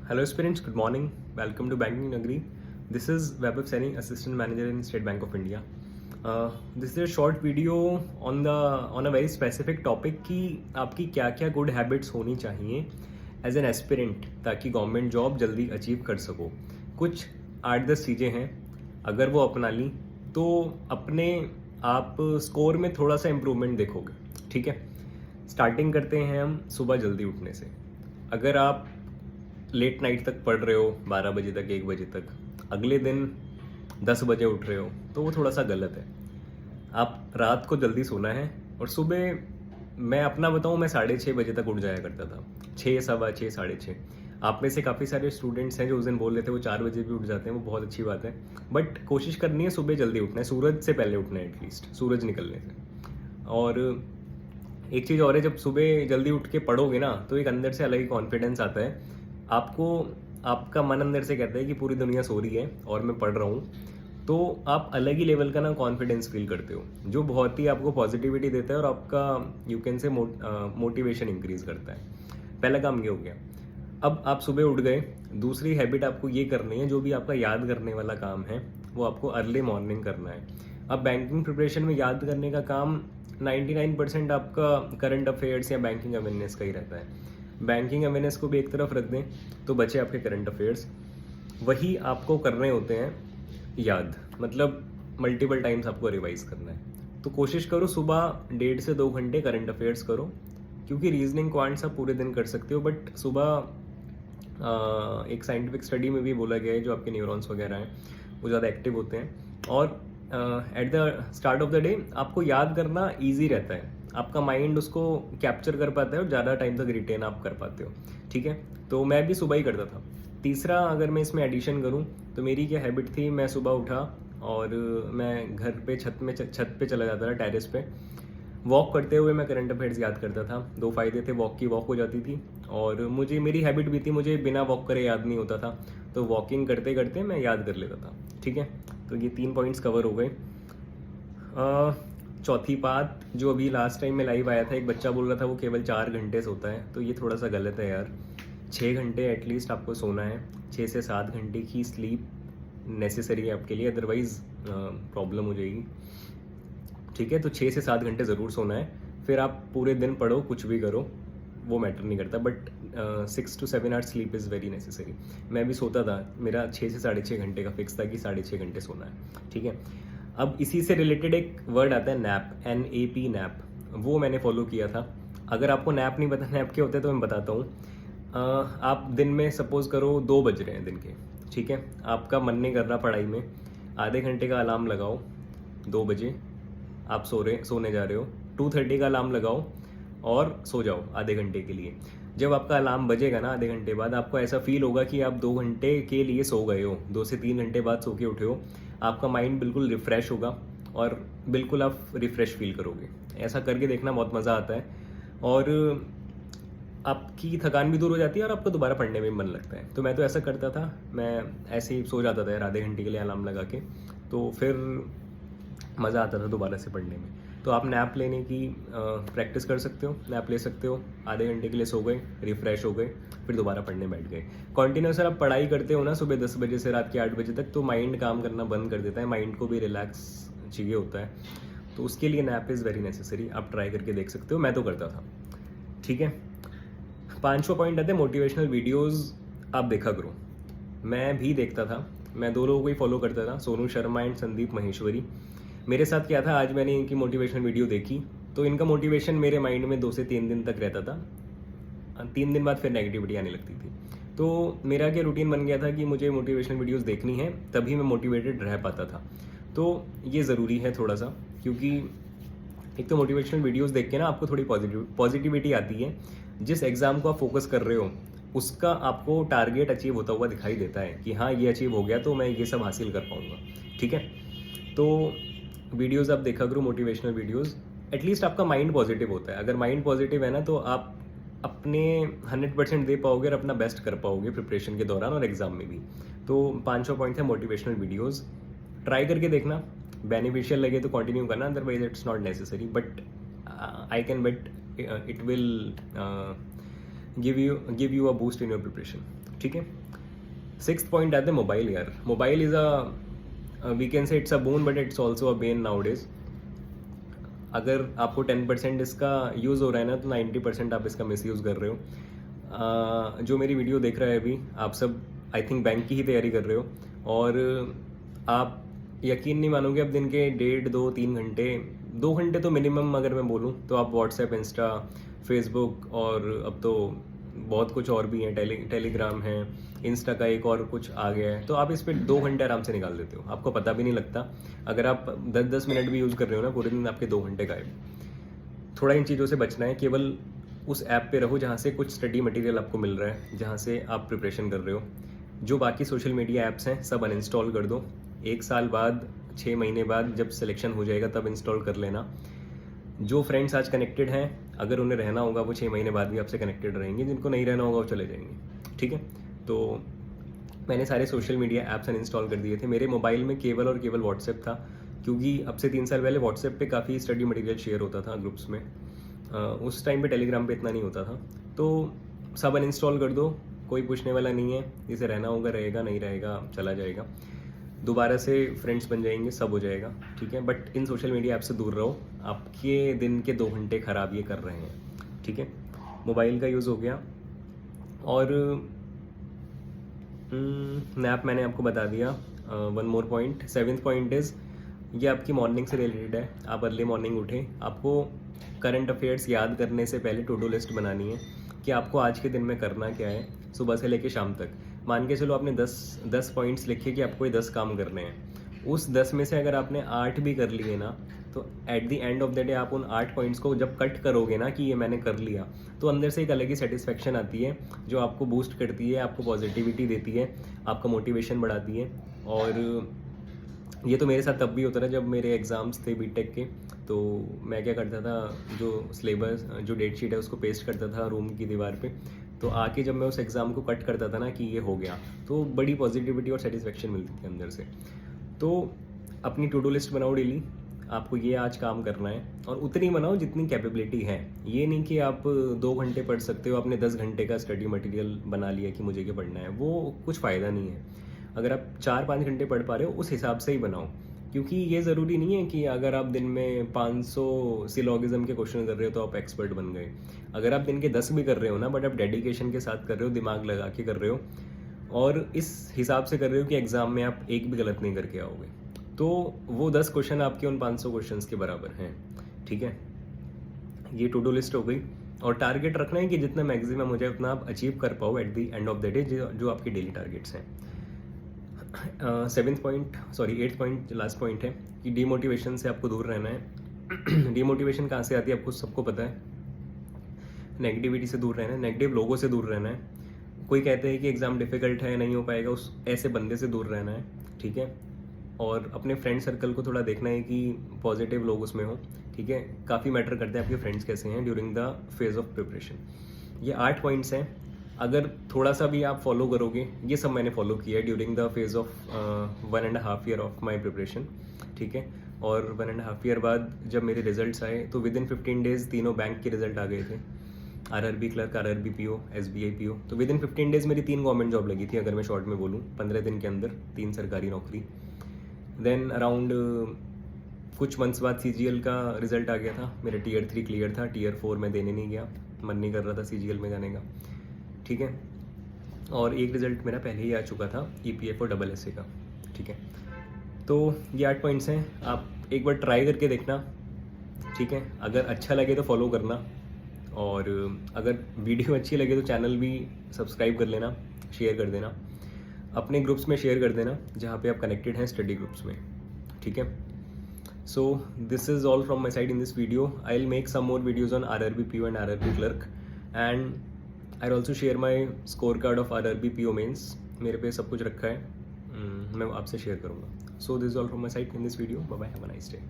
Hello aspirants, good morning. Welcome to Banking Nagri. This is Vaibhav Saini, Assistant Manager in State Bank of India. This is a short video on a very specific topic कि आपकी क्या क्या good habits होनी चाहिए as an aspirant ताकि government job जल्दी achieve कर सको। कुछ 8-10 चीज़ें हैं, अगर वो अपना ली तो अपने आप स्कोर में थोड़ा सा इम्प्रूवमेंट देखोगे। ठीक है, स्टार्टिंग करते हैं हम सुबह जल्दी उठने से। अगर आप लेट नाइट तक पढ़ रहे हो 12 बजे तक 1 बजे तक, अगले दिन 10 बजे उठ रहे हो तो वो थोड़ा सा गलत है। आप रात को जल्दी सोना है और सुबह, मैं अपना बताऊं, मैं 6:30 बजे तक उठ जाया करता था। 6, सवा 6, 6:30। आप में से काफ़ी सारे स्टूडेंट्स हैं जो उस दिन बोल रहे थे वो 4 बजे भी उठ जाते हैं, वो बहुत अच्छी बात है। बट कोशिश करनी है सुबह जल्दी उठना है, सूरज से पहले उठना है, एटलीस्ट सूरज निकलने से। और एक चीज़ और है, जब सुबह जल्दी उठ के पढ़ोगे ना तो एक अंदर से अलग ही कॉन्फिडेंस आता है आपको। आपका मन अंदर से कहता है कि पूरी दुनिया सो रही है और मैं पढ़ रहा हूँ, तो आप अलग ही लेवल का ना कॉन्फिडेंस फील करते हो, जो बहुत ही आपको पॉजिटिविटी देता है और आपका you can say motivation increase करता है। पहला काम ये हो गया। अब आप सुबह उठ गए, दूसरी हैबिट आपको ये करनी है, जो भी आपका याद करने वाला काम है वो आपको अर्ली मॉर्निंग करना है। अब बैंकिंग प्रिपरेशन में याद करने का काम 99% आपका करंट अफेयर्स या बैंकिंग अवेयरनेस का ही रहता है। बैंकिंग अवेयरनेस को भी एक तरफ रख दें तो बचे आपके करंट अफेयर्स, वही आपको करने होते हैं याद, मतलब मल्टीपल टाइम्स आपको रिवाइज करना है। तो कोशिश करो सुबह 1.5 से 2 घंटे करंट अफेयर्स करो, क्योंकि रीजनिंग क्वांट्स आप पूरे दिन कर सकते हो, बट सुबह एक साइंटिफिक स्टडी में भी बोला गया है जो आपके न्यूरॉन्स वगैरह हैं वो ज़्यादा एक्टिव होते हैं, और at the start of the day आपको याद करना ईजी रहता है। आपका माइंड उसको कैप्चर कर पाता है और ज़्यादा टाइम तक रिटेन आप कर पाते हो। ठीक है, तो मैं भी सुबह ही करता था। तीसरा, अगर मैं इसमें एडिशन करूं तो मेरी क्या हैबिट थी, मैं सुबह उठा और मैं घर पे छत पे चला जाता था, टेरेस पे। वॉक करते हुए मैं करंट अफेयर्स याद करता था। 2 फायदे थे, वॉक की वॉक हो जाती थी, और मुझे मेरी हैबिट भी थी, मुझे बिना वॉक करे याद नहीं होता था, तो वॉकिंग करते करते मैं याद कर लेता था। ठीक है, तो ये 3 पॉइंट्स कवर हो गए। चौथी बात, जो अभी लास्ट टाइम में लाइव आया था, एक बच्चा बोल रहा था वो केवल 4 घंटे सोता है, तो ये थोड़ा सा गलत है यार। 6 घंटे एटलीस्ट आपको सोना है। 6 से 7 घंटे की स्लीप नेसेसरी है आपके लिए, अदरवाइज प्रॉब्लम हो जाएगी। ठीक है, तो 6 से 7 घंटे ज़रूर सोना है। फिर आप पूरे दिन पढ़ो, कुछ भी करो, वो मैटर नहीं करता, but 6 to 7 hours sleep is very necessary. मैं भी सोता था, मेरा 6 से 6.5 घंटे का फिक्स था कि 6.5 घंटे सोना है। ठीक है, अब इसी से रिलेटेड एक वर्ड आता है नैप, NAP, नैप, वो मैंने फॉलो किया था। अगर आपको नैप नहीं पता नैप के होते तो मैं बताता हूँ। आप दिन में सपोज करो 2 बज रहे हैं दिन के, ठीक है, आपका मन नहीं कर रहा पढ़ाई में, आधे घंटे का अलार्म लगाओ। 2 बजे आप सोने जा रहे हो, 2:30 का अलार्म लगाओ और सो जाओ आधे घंटे के लिए। जब आपका अलार्म बजेगा ना आधे घंटे बाद, आपको ऐसा फील होगा कि आप 2 घंटे के लिए सो गए हो, 2 से 3 घंटे बाद सो के उठे हो। आपका माइंड बिल्कुल रिफ़्रेश होगा और बिल्कुल आप रिफ़्रेश फील करोगे। ऐसा करके देखना, बहुत मज़ा आता है, और आपकी थकान भी दूर हो जाती है और आपको दोबारा पढ़ने में मन लगता है। तो मैं तो ऐसा करता था, मैं ऐसे ही सो जाता था यार आधे घंटे के लिए अलार्म लगा के, तो फिर मज़ा आता था दोबारा से पढ़ने में। तो आप नैप लेने की प्रैक्टिस कर सकते हो, नैप ले सकते हो, आधे घंटे के लिए सो गए, रिफ़्रेश हो गए, फिर दोबारा पढ़ने बैठ गए। कंटिन्यूस आप पढ़ाई करते हो ना सुबह 10 बजे से रात के 8 बजे तक, तो माइंड काम करना बंद कर देता है, माइंड को भी रिलैक्स चाहिए होता है, तो उसके लिए नैप इज़ वेरी नेसेसरी। आप ट्राई करके देख सकते हो, मैं तो करता था। ठीक है, 5वां पॉइंट आता है मोटिवेशनल वीडियोज़ आप देखा करो। मैं भी देखता था, मैं 2 लोगों को ही फॉलो करता था, सोनू शर्मा एंड संदीप महेश्वरी। मेरे साथ क्या था, आज मैंने इनकी मोटिवेशनल वीडियो देखी तो इनका मोटिवेशन मेरे माइंड में 2 से 3 दिन तक रहता था। 3 दिन बाद फिर नेगेटिविटी आने लगती थी। तो मेरा क्या रूटीन बन गया था कि मुझे मोटिवेशनल वीडियोस देखनी है, तभी मैं मोटिवेटेड रह पाता था। तो ये ज़रूरी है थोड़ा सा, क्योंकि एक तो मोटिवेशनल वीडियोस देख के ना आपको थोड़ी पॉजिटिविटी आती है। जिस एग्ज़ाम को आप फोकस कर रहे हो उसका आपको टारगेट अचीव होता हुआ दिखाई देता है कि हाँ ये अचीव हो गया तो मैं ये सब हासिल कर पाऊँगा। ठीक है, तो वीडियोज़ आप देखा करो, मोटिवेशनल वीडियोज़, एटलीस्ट आपका माइंड पॉजिटिव होता है। अगर माइंड पॉजिटिव है ना तो आप अपने 100% दे पाओगे और अपना बेस्ट कर पाओगे प्रिपरेशन के दौरान और एग्ज़ाम में भी। तो 5वां पॉइंट है मोटिवेशनल वीडियोज़, ट्राई करके देखना, बेनिफिशियल लगे तो कंटिन्यू करना, otherwise it's not necessary, but I can bet it will give you a boost in your preparation. ठीक है. 6th पॉइंट आते हैं मोबाइल. यार mobile is we can say it's a boon but it's also a bane nowadays. अगर आपको 10% इसका use हो रहा है ना तो 90% आप इसका मिसयूज़ कर रहे हो. जो मेरी वीडियो देख रहा है अभी, आप सब आई थिंक बैंक की ही तैयारी कर रहे हो, और आप यकीन नहीं मानोगे, अब दिन के 1.5 2 3 घंटे, 2 घंटे तो मिनिमम अगर मैं बोलूँ तो आप व्हाट्सएप, इंस्टा, फेसबुक, और अब तो बहुत कुछ और भी है, टेलीग्राम है, इंस्टा का एक और कुछ आ गया है, तो आप इस पर 2 घंटे आराम से निकाल देते हो, आपको पता भी नहीं लगता. अगर आप 10-10 मिनट भी यूज़ कर रहे हो ना, पूरे दिन आपके 2 घंटे गायब. थोड़ा इन चीज़ों से बचना है. केवल उस ऐप पे रहो जहाँ से कुछ स्टडी मटेरियल आपको मिल रहा है, जहाँ से आप प्रिपरेशन कर रहे हो. जो बाकी सोशल मीडिया ऐप्स हैं सब अनइंस्टॉल कर दो. 1 साल बाद, 6 महीने बाद जब सिलेक्शन हो जाएगा तब इंस्टॉल कर लेना. जो फ्रेंड्स आज कनेक्टेड हैं, अगर उन्हें रहना होगा वो 6 महीने बाद भी आपसे कनेक्टेड रहेंगे. जिनको नहीं रहना होगा वो चले जाएंगे. ठीक है. तो मैंने सारे सोशल मीडिया ऐप्स अनइंस्टॉल कर दिए थे. मेरे मोबाइल में केवल और केवल व्हाट्सएप था, क्योंकि अब से 3 साल पहले व्हाट्सएप पे काफ़ी स्टडी मटेरियल शेयर होता था ग्रुप्स में. उस टाइम पे टेलीग्राम पे इतना नहीं होता था. तो सब अनइंस्टॉल कर दो, कोई पूछने वाला नहीं है. जिसे रहना होगा रहेगा, नहीं रहेगा चला जाएगा. दोबारा से फ्रेंड्स बन जाएंगे, सब हो जाएगा. ठीक है. But in social media app से दूर रहो. आपके दिन के 2 घंटे ख़राब ये कर रहे हैं. ठीक है. मोबाइल का यूज़ हो गया. और नैप मैंने आपको बता दिया. 1 more point, 7th point is, ये आपकी मॉर्निंग से रिलेटेड है. आप अर्ली मॉर्निंग उठें. आपको करंट अफेयर्स याद करने से पहले टू डू लिस्ट बनानी है कि आपको आज के दिन में करना क्या है, सुबह से लेकर शाम तक. मान के चलो आपने 10 पॉइंट्स लिखे कि आपको ये 10 काम करने हैं. उस 10 में से अगर आपने 8 भी कर लिए ना, तो at the end of the day आप उन 8 पॉइंट्स को जब कट करोगे ना कि ये मैंने कर लिया, तो अंदर से एक अलग ही सेटिस्फेक्शन आती है, जो आपको बूस्ट करती है, आपको पॉजिटिविटी देती है, आपका मोटिवेशन बढ़ाती है. और ये तो मेरे साथ तब भी होता था जब मेरे एग्ज़ाम्स थे बीटेक के. तो मैं क्या करता था, जो सिलेबस, जो डेट शीट है उसको पेस्ट करता था रूम की दीवार पे. तो आके जब मैं उस एग्ज़ाम को कट करता था ना कि ये हो गया, तो बड़ी पॉजिटिविटी और सेटिस्फेक्शन मिलती थी अंदर से. तो अपनी टू डू लिस्ट बनाओ डेली. आपको ये आज काम करना है, और उतनी बनाओ जितनी कैपेबिलिटी है. ये नहीं कि आप 2 घंटे पढ़ सकते हो, आपने 10 घंटे का स्टडी मटेरियल बना लिया कि मुझे क्या पढ़ना है. वो कुछ फ़ायदा नहीं है. अगर आप 4-5 घंटे पढ़ पा रहे हो उस हिसाब से ही बनाओ. क्योंकि ये ज़रूरी नहीं है कि अगर आप दिन में 500 सिलोगिज्म के क्वेश्चन कर रहे हो तो आप एक्सपर्ट बन गए. अगर आप दिन के 10 भी कर रहे हो ना, बट आप डेडिकेशन के साथ कर रहे हो, दिमाग लगा के कर रहे हो, और इस हिसाब से कर रहे हो कि एग्ज़ाम में आप एक भी गलत नहीं करके आओगे, तो वो 10 क्वेश्चन आपके उन 500 क्वेश्चंस के बराबर हैं. ठीक है. ये टू डू लिस्ट हो गई. और टारगेट रखना है कि जितना मैक्सिमम हो जाए उतना आप अचीव कर पाओ at the end of the day, जो आपके डेली टारगेट्स हैं. 8th पॉइंट लास्ट पॉइंट है कि डीमोटिवेशन से आपको दूर रहना है. डीमोटिवेशन कहाँ से आती है आपको सबको पता है. नेगेटिविटी से दूर रहना है, नेगेटिव लोगों से दूर रहना है. कोई कहते हैं कि एग्ज़ाम डिफ़िकल्ट है, नहीं हो पाएगा, उस ऐसे बंदे से दूर रहना है. ठीक है. और अपने फ्रेंड सर्कल को थोड़ा देखना है कि पॉजिटिव लोग उसमें हो. ठीक है. काफ़ी मैटर करते हैं आपके फ्रेंड्स कैसे हैं during the phase of preparation. ये 8 पॉइंट्स हैं. अगर थोड़ा सा भी आप फॉलो करोगे, ये सब मैंने फॉलो किया है during the phase of 1.5 year of my preparation. ठीक है. और 1.5 ईयर बाद जब मेरे रिजल्ट्स आए तो विद इन 15 डेज़ तीनों बैंक के रिजल्ट आ गए थे. RRB clerk, RRB PO, SBI PO. तो विद इन 15 डेज़ मेरी 3 गवर्नमेंट जॉब लगी थी, अगर मैं शॉर्ट में बोलूँ. 15 दिन के अंदर 3 सरकारी नौकरी. देन अराउंड कुछ मंथ्स बाद CGL का रिज़ल्ट आ गया था. मेरा Tier 3 क्लियर था, Tier 4 में देने नहीं गया, मन नहीं कर रहा था CGL में जाने का. ठीक है. और एक रिज़ल्ट मेरा पहले ही आ चुका था EPF और SSA का. ठीक है. तो ये 8 पॉइंट्स हैं. आप एक बार ट्राई करके देखना. ठीक है. अगर अच्छा लगे तो फॉलो करना, और अगर वीडियो अच्छी लगे तो चैनल भी सब्सक्राइब कर लेना, शेयर कर देना, अपने ग्रुप्स में शेयर कर देना जहाँ पे आप कनेक्टेड हैं स्टडी ग्रुप्स में. ठीक है. So this is all from my side in this video. I will make some more videos on RRB PO and RRB clerk, and I also share my score card of RRB PO mains. मेरे पे सब कुछ रखा है, मैं आपसे share करूँगा. So this is all from my side in this video. Bye bye, have a nice day.